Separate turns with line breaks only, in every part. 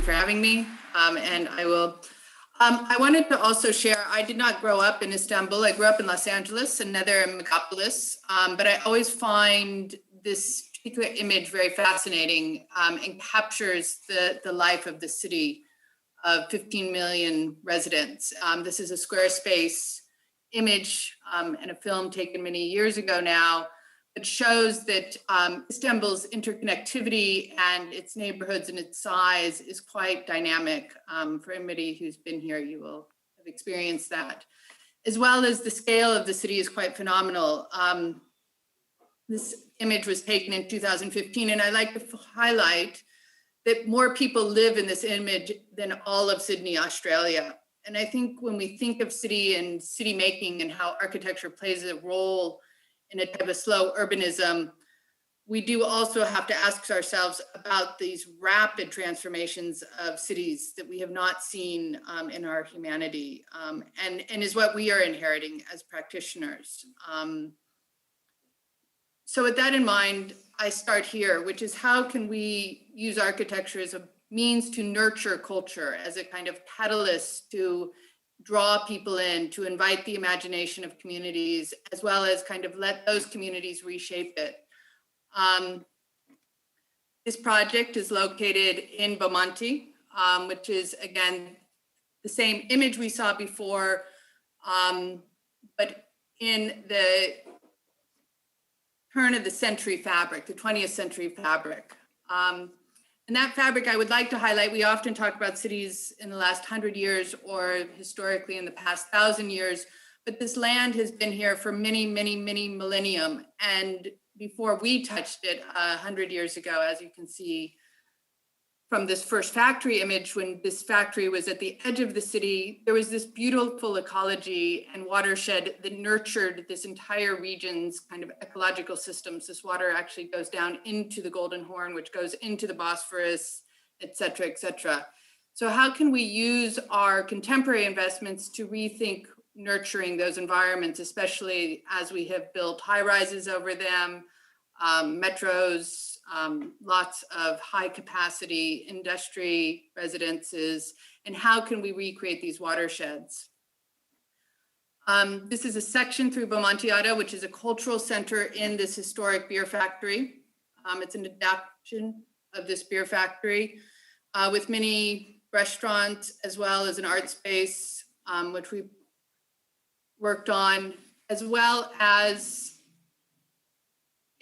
you for having me. And I wanted to also share, I did not grow up in Istanbul. I grew up in Los Angeles, another megapolis, but I always find this particular image very fascinating and captures the life of the city of 15 million residents. This is a Squarespace image and a film taken many years ago now. It shows that Istanbul's interconnectivity and its neighborhoods and its size is quite dynamic. For anybody who's been here, you will have experienced that. As well as the scale of the city is quite phenomenal. This image was taken in 2015, and I like to highlight that more people live in this image than all of Sydney, Australia. And I think when we think of city and city making and how architecture plays a role in a type of slow urbanism, we do also have to ask ourselves about these rapid transformations of cities that we have not seen in our humanity, and is what we are inheriting as practitioners. So with that in mind, I start here, which is how can we use architecture as a means to nurture culture, as a kind of catalyst to draw people in, to invite the imagination of communities, as well as kind of let those communities reshape it. This project is located in Bomonti, which is, again, the same image we saw before, but in the turn of the century fabric, the 20th century fabric. And that fabric I would like to highlight. We often talk about cities in the last 100 years or historically in the past 1,000 years, but this land has been here for many, many, many millennium. And before we touched it 100 years ago, as you can see from this first factory image, when this factory was at the edge of the city, there was this beautiful ecology and watershed that nurtured this entire region's kind of ecological systems. This water actually goes down into the Golden Horn, which goes into the Bosphorus, et cetera, et cetera. So how can we use our contemporary investments to rethink nurturing those environments, especially as we have built high rises over them, metros, lots of high capacity industry residences, and how can we recreate these watersheds? This is a section through Bomontiada, which is a cultural center in this historic beer factory. It's an adaptation of this beer factory with many restaurants, as well as an art space, which we worked on, as well as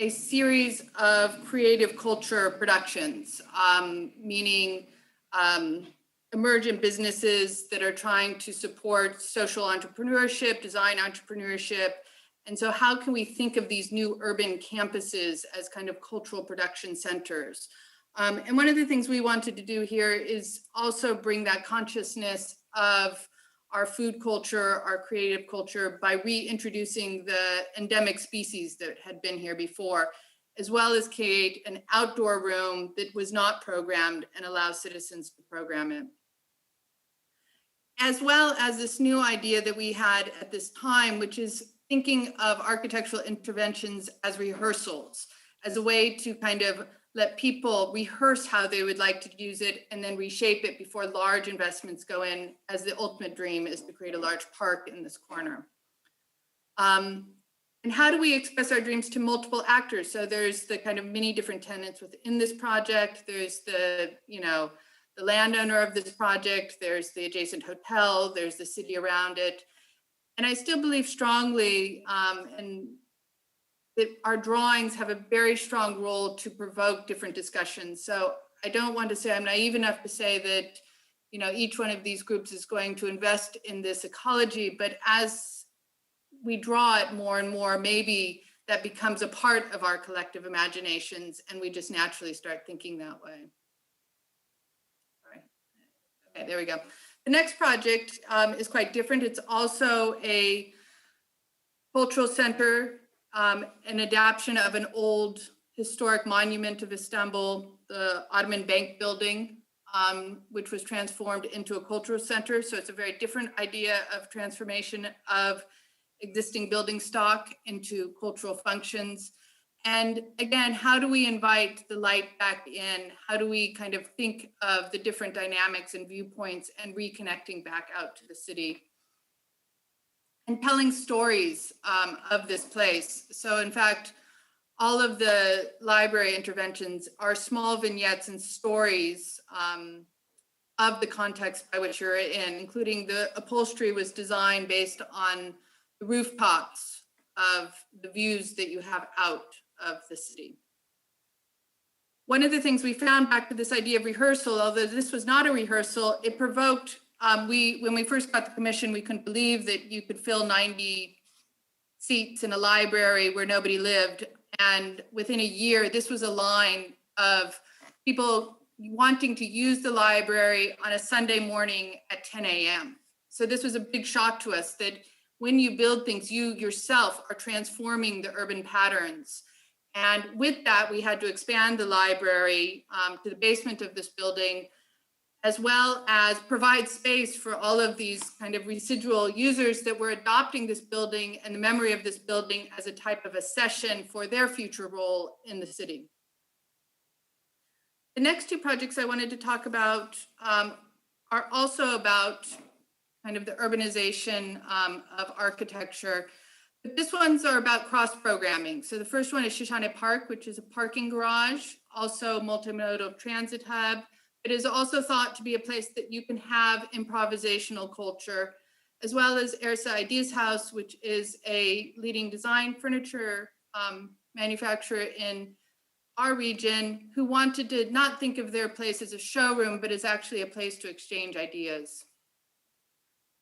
a series of creative culture productions, meaning emergent businesses that are trying to support social entrepreneurship, design entrepreneurship. And so how can we think of these new urban campuses as kind of cultural production centers? And one of the things we wanted to do here is also bring that consciousness of our food culture, our creative culture, by reintroducing the endemic species that had been here before, as well as create an outdoor room that was not programmed and allow citizens to program it. As well as this new idea that we had at this time, which is thinking of architectural interventions as rehearsals, as a way to kind of let people rehearse how they would like to use it and then reshape it before large investments go in, as the ultimate dream is to create a large park in this corner. And how do we express our dreams to multiple actors? So there's the kind of many different tenants within this project. There's the landowner of this project. There's the adjacent hotel. There's the city around it. And I still believe strongly that our drawings have a very strong role to provoke different discussions. So I don't want to say, I'm naive enough to say that, each one of these groups is going to invest in this ecology, but as we draw it more and more, maybe that becomes a part of our collective imaginations and we just naturally start thinking that way. All right. Okay, there we go. The next project is quite different. It's also a cultural center, an adaptation of an old historic monument of Istanbul, the Ottoman Bank building, which was transformed into a cultural center. So it's a very different idea of transformation of existing building stock into cultural functions. And again, how do we invite the light back in? How do we kind of think of the different dynamics and viewpoints and reconnecting back out to the city? And telling stories of this place. So in fact, all of the library interventions are small vignettes and stories of the context by which you're in, including the upholstery was designed based on the rooftops of the views that you have out of the city. One of the things we found, back to this idea of rehearsal, although this was not a rehearsal, it provoked, when we first got the commission, we couldn't believe that you could fill 90 seats in a library where nobody lived. And within a year, this was a line of people wanting to use the library on a Sunday morning at 10 a.m. So this was a big shock to us that when you build things, you yourself are transforming the urban patterns. And with that, we had to expand the library to the basement of this building, as well as provide space for all of these kind of residual users that were adopting this building and the memory of this building as a type of a session for their future role in the city. The next two projects I wanted to talk about are also about kind of the urbanization of architecture. But this ones are about cross-programming. So the first one is Shoshone Park, which is a parking garage, also multimodal transit hub. It is also thought to be a place that you can have improvisational culture, as well as Ersa Ideas House, which is a leading design furniture manufacturer in our region, who wanted to not think of their place as a showroom, but as actually a place to exchange ideas.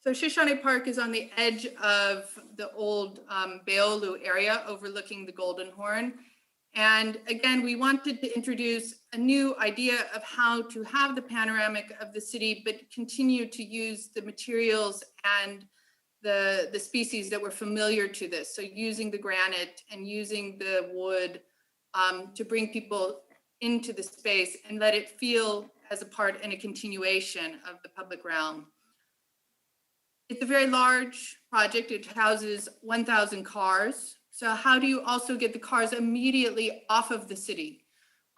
So Shoshone Park is on the edge of the old Beolu area overlooking the Golden Horn. And again, we wanted to introduce a new idea of how to have the panoramic of the city, but continue to use the materials and the species that were familiar to this. So using the granite and using the wood to bring people into the space and let it feel as a part and a continuation of the public realm. It's a very large project. It houses 1,000 cars. So how do you also get the cars immediately off of the city?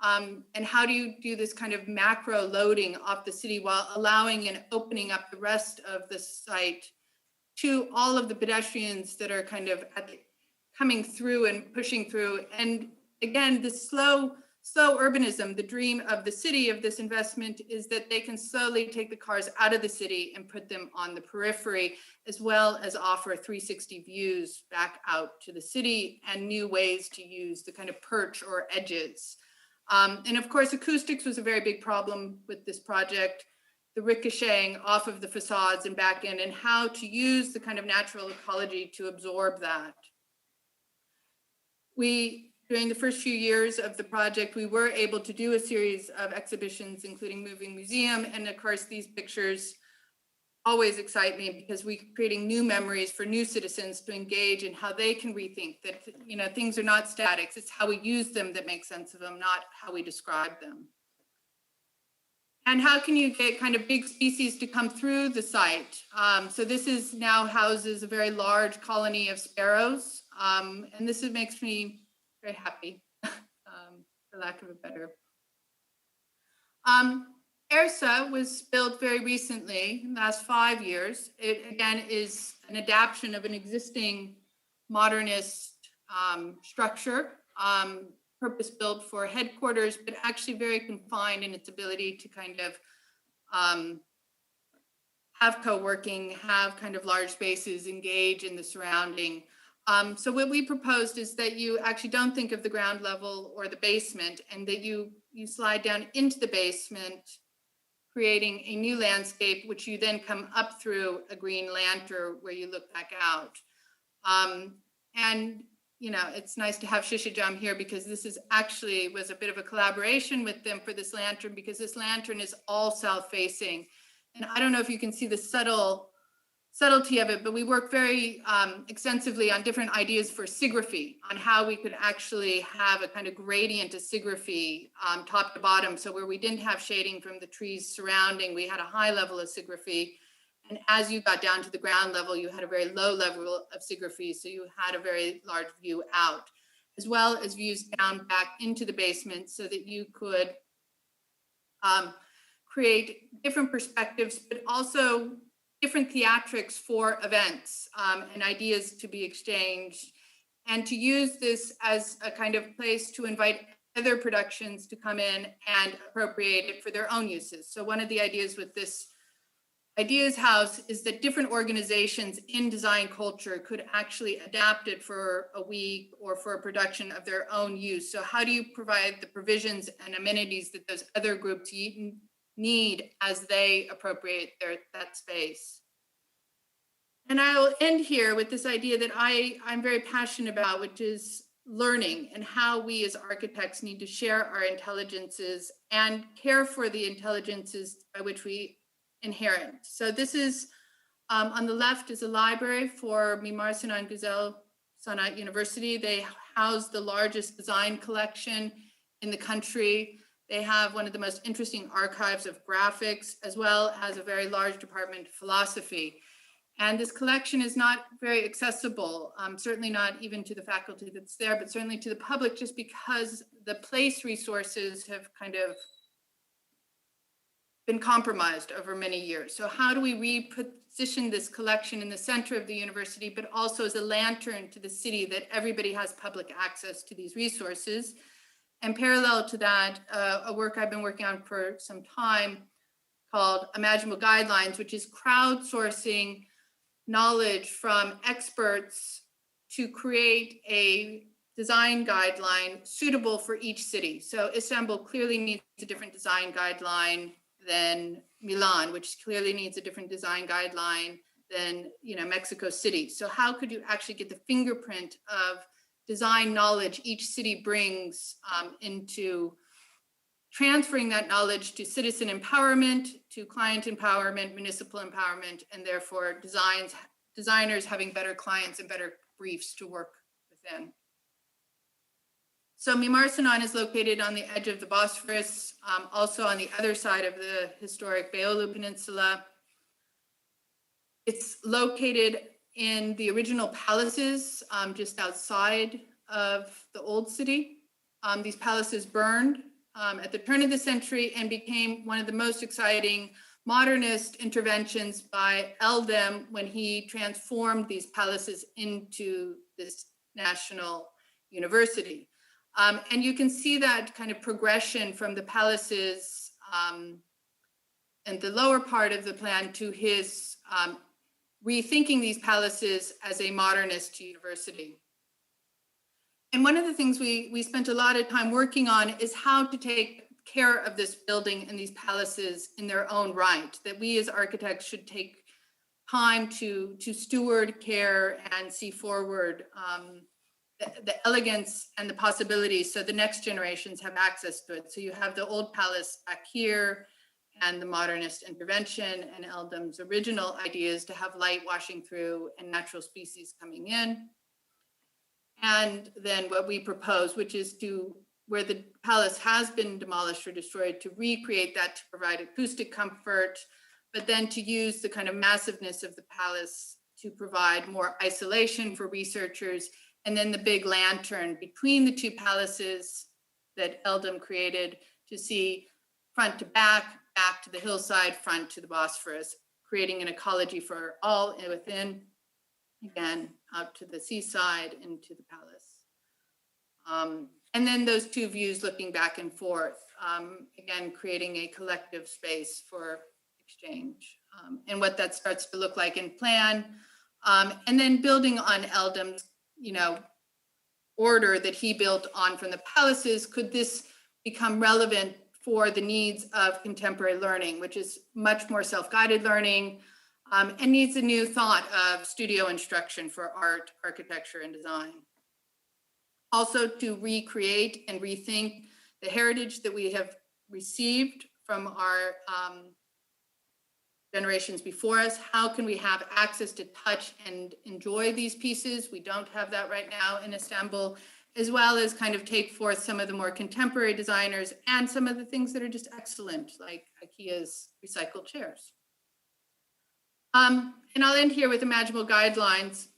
And how do you do this kind of macro loading off the city while allowing and opening up the rest of the site to all of the pedestrians that are kind of coming through and pushing through? And again, the slow urbanism, the dream of the city of this investment is that they can slowly take the cars out of the city and put them on the periphery, as well as offer 360 views back out to the city and new ways to use the kind of perch or edges. And of course, acoustics was a very big problem with this project, the ricocheting off of the facades and back in, and how to use the kind of natural ecology to absorb that. During the first few years of the project, we were able to do a series of exhibitions, including Moving Museum. And of course, these pictures always excite me because we're creating new memories for new citizens to engage in how they can rethink that, you know, things are not statics. It's how we use them that makes sense of them, not how we describe them. And how can you get kind of big species to come through the site? So this is now houses a very large colony of sparrows. And this makes me very happy, for lack of a better. Ersa was built very recently, in the last 5 years. It again is an adaptation of an existing modernist structure, purpose-built for headquarters, but actually very confined in its ability to kind of have co-working, have kind of large spaces, engage in the surrounding. So what we proposed is that you actually don't think of the ground level or the basement, and that you slide down into the basement, creating a new landscape, which you then come up through a green lantern where you look back out. And, you know, it's nice to have Shishijam here because this is actually was a bit of a collaboration with them for this lantern, because this lantern is all south-facing. And I don't know if you can see the subtlety of it, but we work very extensively on different ideas for sigraphy, on how we could actually have a kind of gradient of sigraphy top to bottom. So where we didn't have shading from the trees surrounding, we had a high level of sigraphy. And as you got down to the ground level, you had a very low level of sigraphy. So you had a very large view out. as well as views down back into the basement so that you could create different perspectives, but also different theatrics for events and ideas to be exchanged, and to use this as a kind of place to invite other productions to come in and appropriate it for their own uses. So one of the ideas with this Ideas House is that different organizations in design culture could actually adapt it for a week or for a production of their own use. So how do you provide the provisions and amenities that those other groups need as they appropriate that space? And I'll end here with this idea that I'm very passionate about, which is learning and how we as architects need to share our intelligences and care for the intelligences by which we inherit. So this is, on the left is a library for Mimar Sinan Güzel Sanat University. They house the largest design collection in the country. They have one of the most interesting archives of graphics, as well as a very large department of philosophy. And this collection is not very accessible, certainly not even to the faculty that's there, but certainly to the public, just because the place resources have kind of been compromised over many years. So how do we reposition this collection in the center of the university, but also as a lantern to the city that everybody has public access to these resources? And parallel to that, a work I've been working on for some time called Imaginable Guidelines, which is crowdsourcing knowledge from experts to create a design guideline suitable for each city. So Istanbul clearly needs a different design guideline than Milan, which clearly needs a different design guideline than Mexico City. So how could you actually get the fingerprint of design knowledge each city brings into transferring that knowledge to citizen empowerment, to client empowerment, municipal empowerment, and therefore designers having better clients and better briefs to work within. So Mimar Sinan is located on the edge of the Bosphorus, also on the other side of the historic Beyoğlu Peninsula. It's located in the original palaces just outside of the old city. These palaces burned at the turn of the century and became one of the most exciting modernist interventions by Eldem when he transformed these palaces into this national university. And you can see that kind of progression from the palaces and the lower part of the plan to his rethinking these palaces as a modernist university. And one of the things we spent a lot of time working on is how to take care of this building and these palaces in their own right, that we as architects should take time to steward, care, and see forward the elegance and the possibilities so the next generations have access to it. So you have the old palace back here and the modernist intervention and Eldem's original ideas to have light washing through and natural species coming in. And then what we propose, which is to, where the palace has been demolished or destroyed, to recreate that to provide acoustic comfort, but then to use the kind of massiveness of the palace to provide more isolation for researchers. And then the big lantern between the two palaces that Eldem created to see front to back, back to the hillside, front to the Bosphorus, creating an ecology for all within, again, out to the seaside, into the palace. And then those two views looking back and forth, again, creating a collective space for exchange and what that starts to look like in plan. And then building on Eldem's order that he built on from the palaces, could this become relevant for the needs of contemporary learning, which is much more self-guided learning and needs a new thought of studio instruction for art, architecture, and design. Also to recreate and rethink the heritage that we have received from our generations before us. How can we have access to touch and enjoy these pieces? We don't have that right now in Istanbul, as well as kind of take forth some of the more contemporary designers and some of the things that are just excellent, like IKEA's recycled chairs. And I'll end here with Imaginable Guidelines.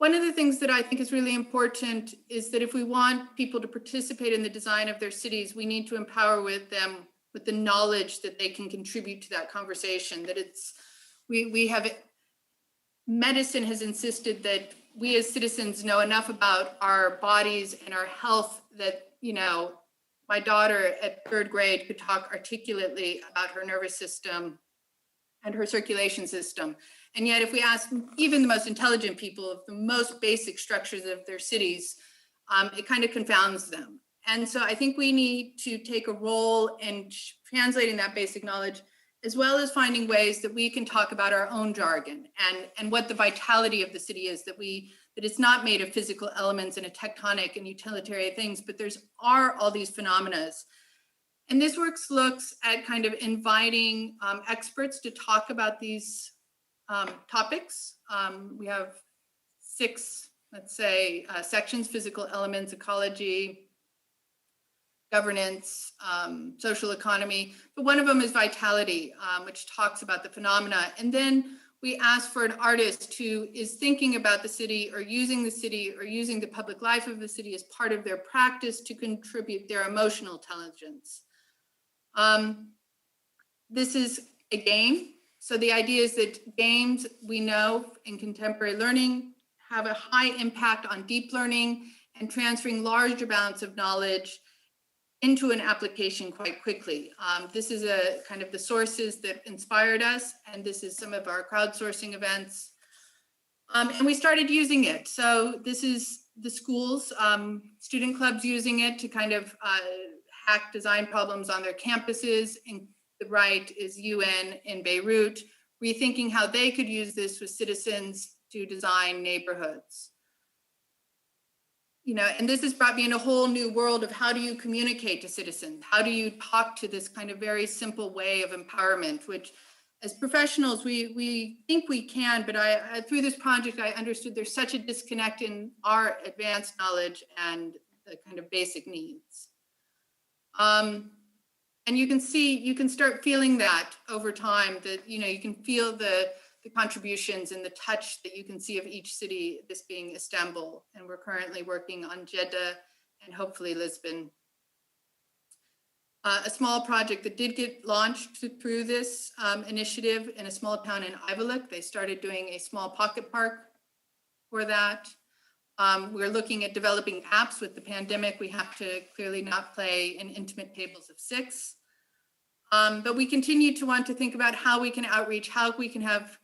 One of the things that I think is really important is that if we want people to participate in the design of their cities, we need to empower them with the knowledge that they can contribute to that conversation. That we have, medicine has insisted that we as citizens know enough about our bodies and our health that, my daughter at 3rd grade could talk articulately about her nervous system and her circulation system. And yet, if we ask even the most intelligent people of the most basic structures of their cities, it kind of confounds them. And so I think we need to take a role in translating that basic knowledge, as well as finding ways that we can talk about our own jargon and what the vitality of the city is, that it's not made of physical elements and a tectonic and utilitarian things, but are all these phenomena. And this looks at kind of inviting experts to talk about these topics. We have 6, let's say, sections: physical elements, ecology, governance, social economy. But one of them is vitality, which talks about the phenomena. And then we ask for an artist who is thinking about the city or using the public life of the city as part of their practice to contribute their emotional intelligence. This is a game. So the idea is that games, we know in contemporary learning, have a high impact on deep learning and transferring large amounts of knowledge into an application quite quickly. This is a kind of the sources that inspired us, and this is some of our crowdsourcing events. And we started using it. So this is the schools, student clubs using it to kind of hack design problems on their campuses. And the right is UN in Beirut, rethinking how they could use this with citizens to design neighborhoods. And this has brought me in a whole new world of how do you communicate to citizens? How do you talk to this kind of very simple way of empowerment, which as professionals, we think we can, but through this project, I understood there's such a disconnect in our advanced knowledge and the kind of basic needs. And you can start feeling that over time, that, you can feel the contributions and the touch that you can see of each city, this being Istanbul. And we're currently working on Jeddah and hopefully Lisbon. A small project that did get launched through this initiative in a small town in Ayvalık. They started doing a small pocket park for that. We're looking at developing apps. With the pandemic. We have to clearly not play in intimate tables of 6. But we continue to want to think about how we can outreach, how we can have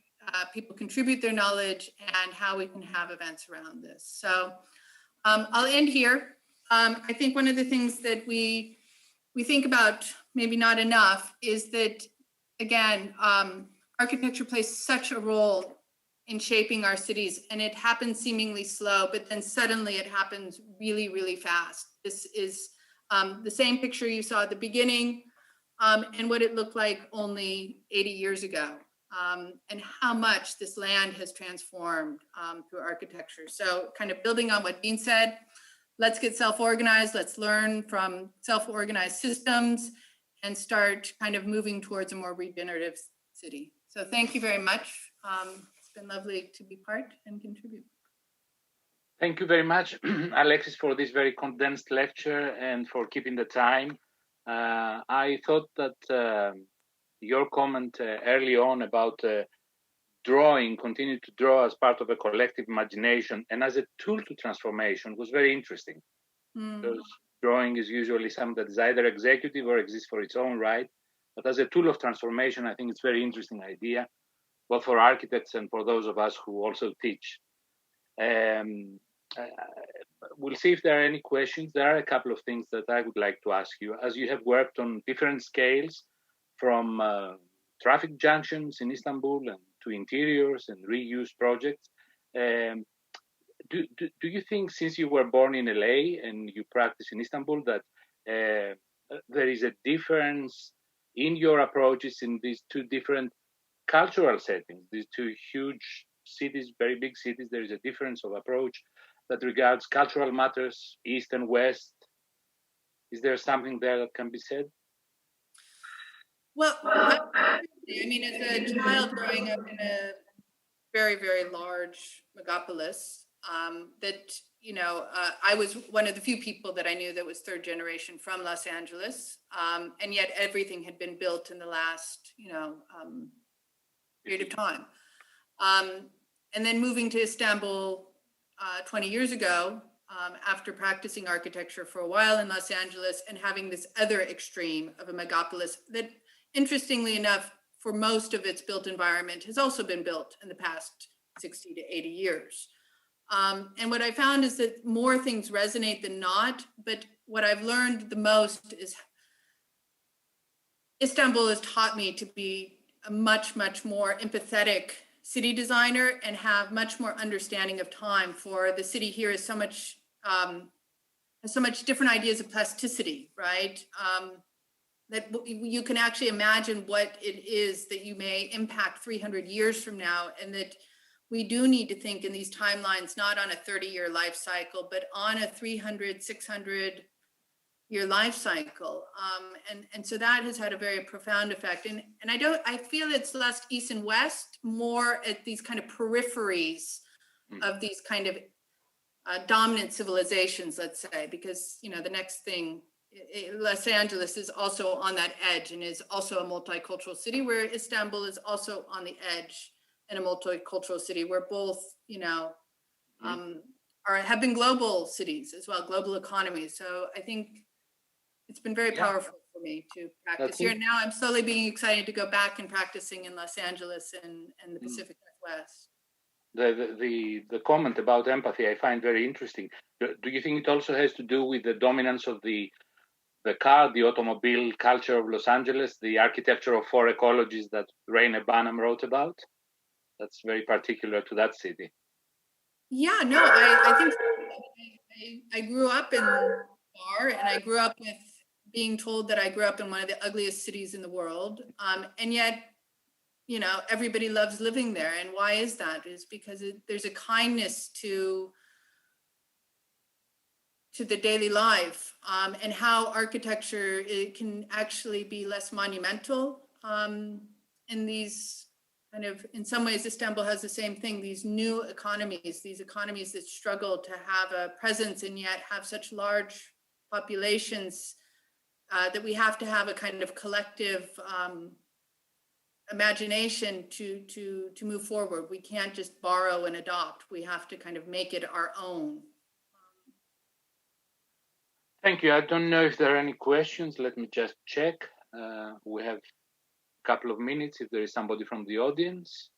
people contribute their knowledge, and how we can have events around this. So I'll end here. I think one of the things that we think about, maybe not enough, is that, again, architecture plays such a role in shaping our cities, and it happens seemingly slow, but then suddenly it happens really, really fast. This is the same picture you saw at the beginning, and what it looked like only 80 years ago, and how much this land has transformed through architecture. So kind of building on what Dean said, let's get self-organized, let's learn from self-organized systems and start kind of moving towards a more regenerative city. So thank you very much. It's been lovely to be part and contribute.
Thank you very much, Alexis, for this very condensed lecture and for keeping the time. I thought that your comment early on about continue to draw as part of a collective imagination and as a tool to transformation was very interesting. Because drawing is usually something that is either executive or exists for its own right. But as a tool of transformation, I think it's a very interesting idea, both for architects and for those of us who also teach. We'll see if there are any questions. There are a couple of things that I would like to ask you. As you have worked on different scales, from traffic junctions in Istanbul and to interiors and reuse projects, do you think, since you were born in LA and you practice in Istanbul, that there is a difference in your approaches in these two different cultural settings, these two huge cities, very big cities? There is a difference of approach that regards cultural matters, East and West. Is there something there that can be said?
Well, I mean, as a child growing up in a very, very large megapolis, that, I was one of the few people that I knew that was third generation from Los Angeles. And yet everything had been built in the last, period of time. And then moving to Istanbul 20 years ago, after practicing architecture for a while in Los Angeles and having this other extreme of a megapolis that, interestingly enough, for most of its built environment has also been built in the past 60 to 80 years. And what I found is that more things resonate than not, but what I've learned the most is Istanbul has taught me to be a much, much more empathetic city designer and have much more understanding of time. For the city here is has so much different ideas of plasticity, right? That you can actually imagine what it is that you may impact 300 years from now, and that we do need to think in these timelines, not on a 30-year life cycle, but on a 300, 600-year life cycle. And so that has had a very profound effect. And I feel it's less east and west, more at these kind of peripheries of these kind of dominant civilizations, let's say, because, the next thing, Los Angeles is also on that edge and is also a multicultural city, where Istanbul is also on the edge and a multicultural city, where both, have been global cities as well, global economies. So I think it's been very powerful for me to practice here. And now I'm slowly being excited to go back and practicing in Los Angeles and the Pacific Northwest.
The comment about empathy I find very interesting. Do you think it also has to do with the dominance of the car, the automobile culture of Los Angeles, the architecture of four ecologies that Rainer Banham wrote about? That's very particular to that city.
Yeah, no, I think I grew up in Bar, and I grew up with being told that I grew up in one of the ugliest cities in the world. And yet, everybody loves living there. And why is that? It's because there's a kindness to the daily life, and how architecture, it can actually be less monumental. In these kind of, in some ways, Istanbul has the same thing, these new economies, these economies that struggle to have a presence and yet have such large populations, that we have to have a kind of collective imagination to move forward. We can't just borrow and adopt. We have to kind of make it our own.
Thank you. I don't know if there are any questions. Let me just check. We have a couple of minutes if there is somebody from the audience.